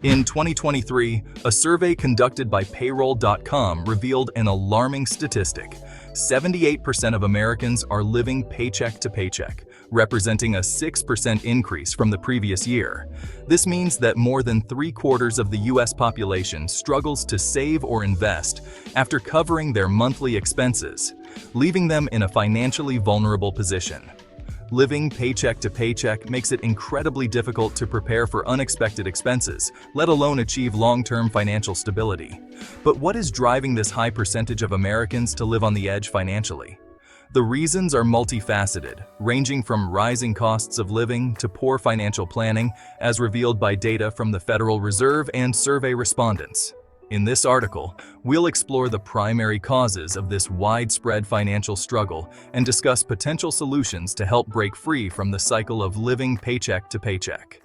In 2023, a survey conducted by Payroll.com revealed an alarming statistic. 78% of Americans are living paycheck to paycheck, representing a 6% increase from the previous year. This means that more than 3/4 of the U.S. population struggles to save or invest after covering their monthly expenses, leaving them in a financially vulnerable position. Living paycheck to paycheck makes it incredibly difficult to prepare for unexpected expenses, let alone achieve long-term financial stability. But what is driving this high percentage of Americans to live on the edge financially? The reasons are multifaceted, ranging from rising costs of living to poor financial planning, as revealed by data from the Federal Reserve and survey respondents. In this article, we'll explore the primary causes of this widespread financial struggle and discuss potential solutions to help break free from the cycle of living paycheck to paycheck.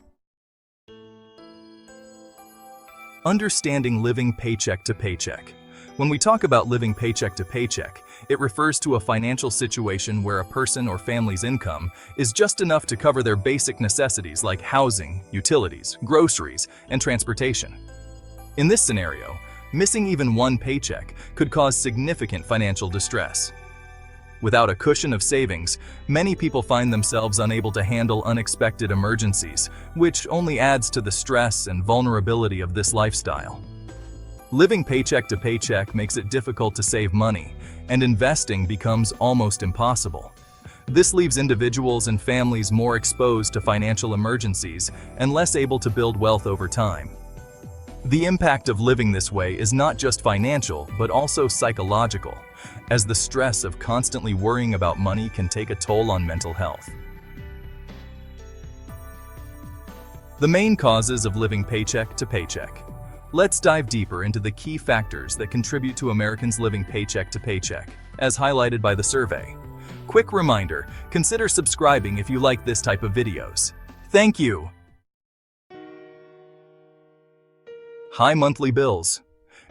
Understanding living paycheck to paycheck. When we talk about living paycheck to paycheck, it refers to a financial situation where a person or family's income is just enough to cover their basic necessities like housing, utilities, groceries, and transportation. In this scenario, missing even one paycheck could cause significant financial distress. Without a cushion of savings, many people find themselves unable to handle unexpected emergencies, which only adds to the stress and vulnerability of this lifestyle. Living paycheck to paycheck makes it difficult to save money, and investing becomes almost impossible. This leaves individuals and families more exposed to financial emergencies and less able to build wealth over time. The impact of living this way is not just financial, but also psychological, as the stress of constantly worrying about money can take a toll on mental health. The main causes of living paycheck to paycheck. Let's dive deeper into the key factors that contribute to Americans living paycheck to paycheck, as highlighted by the survey. Quick reminder, consider subscribing if you like this type of videos. Thank you! High monthly bills.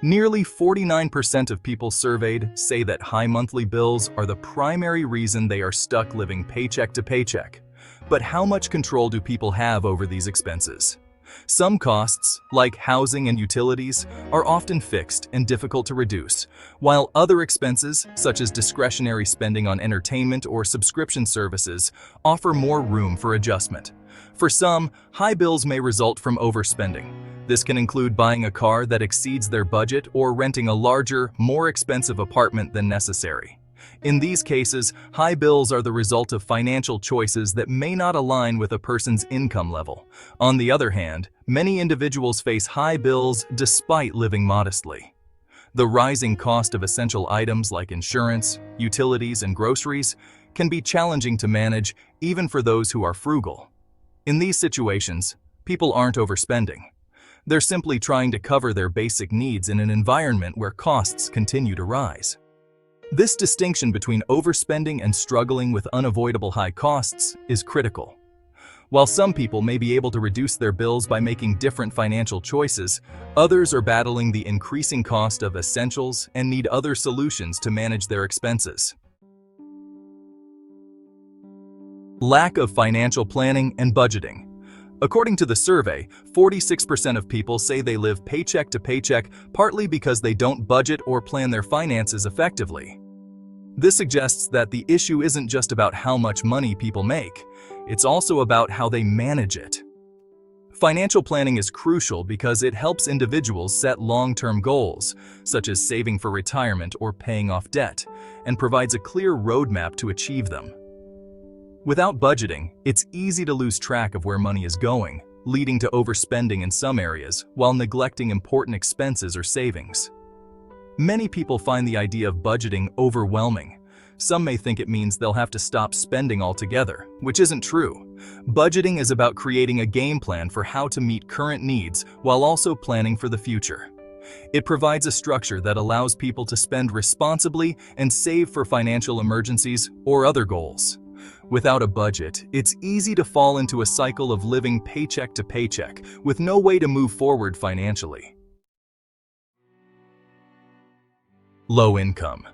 Nearly 49% of people surveyed say that high monthly bills are the primary reason they are stuck living paycheck to paycheck. But how much control do people have over these expenses? Some costs, like housing and utilities, are often fixed and difficult to reduce, while other expenses, such as discretionary spending on entertainment or subscription services, offer more room for adjustment. For some, high bills may result from overspending. This can include buying a car that exceeds their budget or renting a larger, more expensive apartment than necessary. In these cases, high bills are the result of financial choices that may not align with a person's income level. On the other hand, many individuals face high bills despite living modestly. The rising cost of essential items like insurance, utilities, and groceries can be challenging to manage even for those who are frugal. In these situations, people aren't overspending. They're simply trying to cover their basic needs in an environment where costs continue to rise. This distinction between overspending and struggling with unavoidable high costs is critical. While some people may be able to reduce their bills by making different financial choices, others are battling the increasing cost of essentials and need other solutions to manage their expenses. Lack of financial planning and budgeting. According to the survey, 46% of people say they live paycheck to paycheck partly because they don't budget or plan their finances effectively. This suggests that the issue isn't just about how much money people make, it's also about how they manage it. Financial planning is crucial because it helps individuals set long-term goals, such as saving for retirement or paying off debt, and provides a clear roadmap to achieve them. Without budgeting, it's easy to lose track of where money is going, leading to overspending in some areas while neglecting important expenses or savings. Many people find the idea of budgeting overwhelming. Some may think it means they'll have to stop spending altogether, which isn't true. Budgeting is about creating a game plan for how to meet current needs while also planning for the future. It provides a structure that allows people to spend responsibly and save for financial emergencies or other goals. Without a budget, it's easy to fall into a cycle of living paycheck to paycheck with no way to move forward financially. Low income.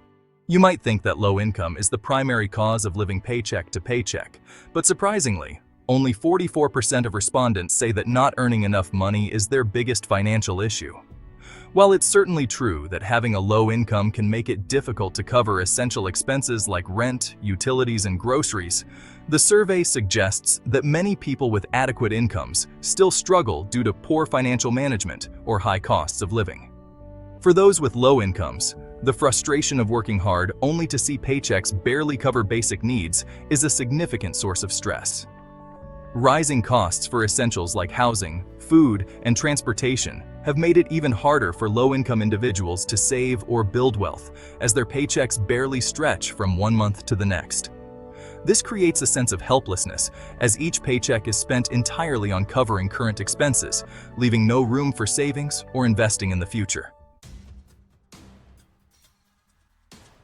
You might think that low income is the primary cause of living paycheck to paycheck, but surprisingly, Only 44% of respondents say that not earning enough money is their biggest financial issue. While it's certainly true that having a low income can make it difficult to cover essential expenses like rent, utilities, and groceries, the survey suggests that many people with adequate incomes still struggle due to poor financial management or high costs of living. For those with low incomes, the frustration of working hard only to see paychecks barely cover basic needs is a significant source of stress. Rising costs for essentials like housing, food, and transportation have made it even harder for low-income individuals to save or build wealth, as their paychecks barely stretch from one month to the next. This creates a sense of helplessness, as each paycheck is spent entirely on covering current expenses, leaving no room for savings or investing in the future.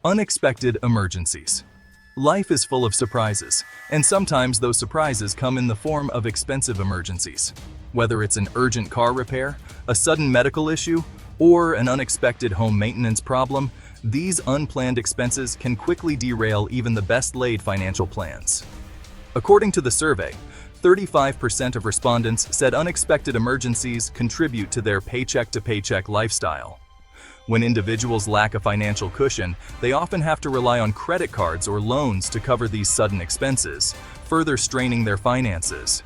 Unexpected emergencies. Life is full of surprises, and sometimes those surprises come in the form of expensive emergencies. Whether it's an urgent car repair, a sudden medical issue, or an unexpected home maintenance problem, these unplanned expenses can quickly derail even the best-laid financial plans. According to the survey, 35% of respondents said unexpected emergencies contribute to their paycheck-to-paycheck lifestyle. When individuals lack a financial cushion, they often have to rely on credit cards or loans to cover these sudden expenses, further straining their finances.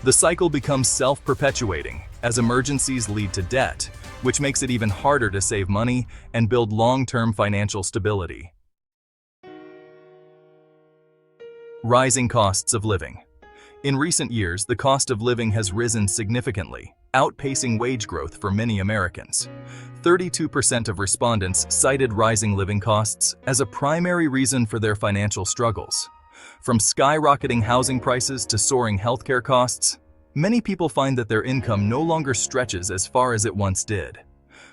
The cycle becomes self-perpetuating as emergencies lead to debt, which makes it even harder to save money and build long-term financial stability. Rising costs of living. In recent years, the cost of living has risen significantly, outpacing wage growth for many Americans. 32% of respondents cited rising living costs as a primary reason for their financial struggles. From skyrocketing housing prices to soaring healthcare costs, many people find that their income no longer stretches as far as it once did.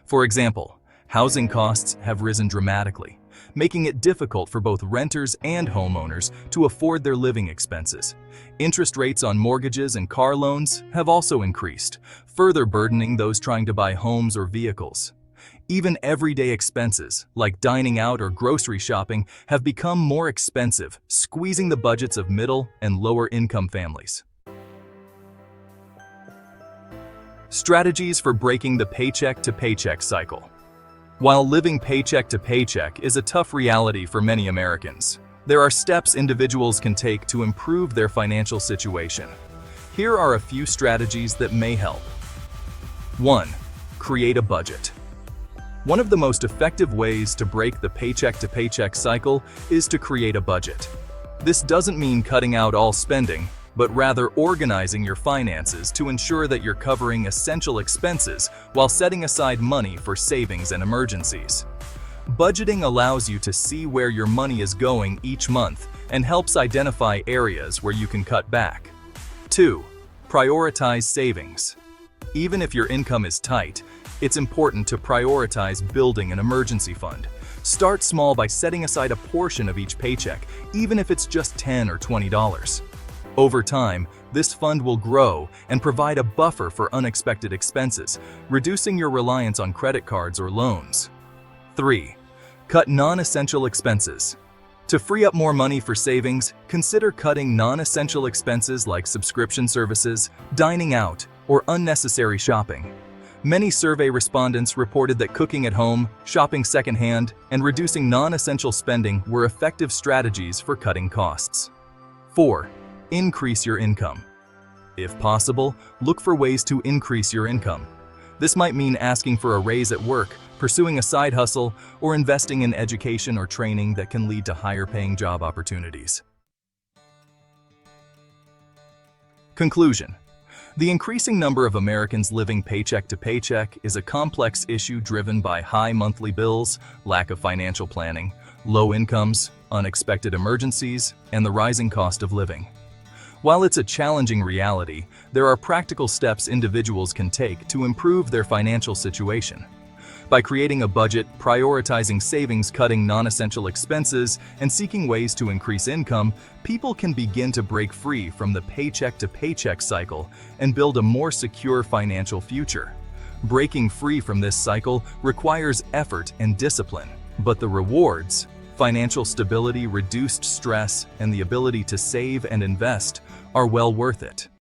For example, housing costs have risen dramatically, making it difficult for both renters and homeowners to afford their living expenses. Interest rates on mortgages and car loans have also increased, further burdening those trying to buy homes or vehicles. Even everyday expenses, like dining out or grocery shopping, have become more expensive, squeezing the budgets of middle and lower-income families. Strategies for breaking the paycheck-to-paycheck cycle. While living paycheck to paycheck is a tough reality for many Americans, there are steps individuals can take to improve their financial situation. Here are a few strategies that may help. 1. Create a budget. One of the most effective ways to break the paycheck-to-paycheck cycle is to create a budget. This doesn't mean cutting out all spending, but rather organizing your finances to ensure that you're covering essential expenses while setting aside money for savings and emergencies. Budgeting allows you to see where your money is going each month and helps identify areas where you can cut back. 2. Prioritize savings. Even if your income is tight, it's important to prioritize building an emergency fund. Start small by setting aside a portion of each paycheck, even if it's just $10 or $20. Over time, this fund will grow and provide a buffer for unexpected expenses, reducing your reliance on credit cards or loans. 3. Cut non-essential expenses. To free up more money for savings, consider cutting non-essential expenses like subscription services, dining out, or unnecessary shopping. Many survey respondents reported that cooking at home, shopping secondhand, and reducing non-essential spending were effective strategies for cutting costs. 4. Increase your income. If possible, look for ways to increase your income. This might mean asking for a raise at work, pursuing a side hustle, or investing in education or training that can lead to higher-paying job opportunities. Conclusion. The increasing number of Americans living paycheck to paycheck is a complex issue driven by high monthly bills, lack of financial planning, low incomes, unexpected emergencies, and the rising cost of living. While it's a challenging reality, there are practical steps individuals can take to improve their financial situation. By creating a budget, prioritizing savings, cutting non-essential expenses, and seeking ways to increase income, people can begin to break free from the paycheck-to-paycheck cycle and build a more secure financial future. Breaking free from this cycle requires effort and discipline, but the rewards, financial stability, reduced stress, and the ability to save and invest are well worth it.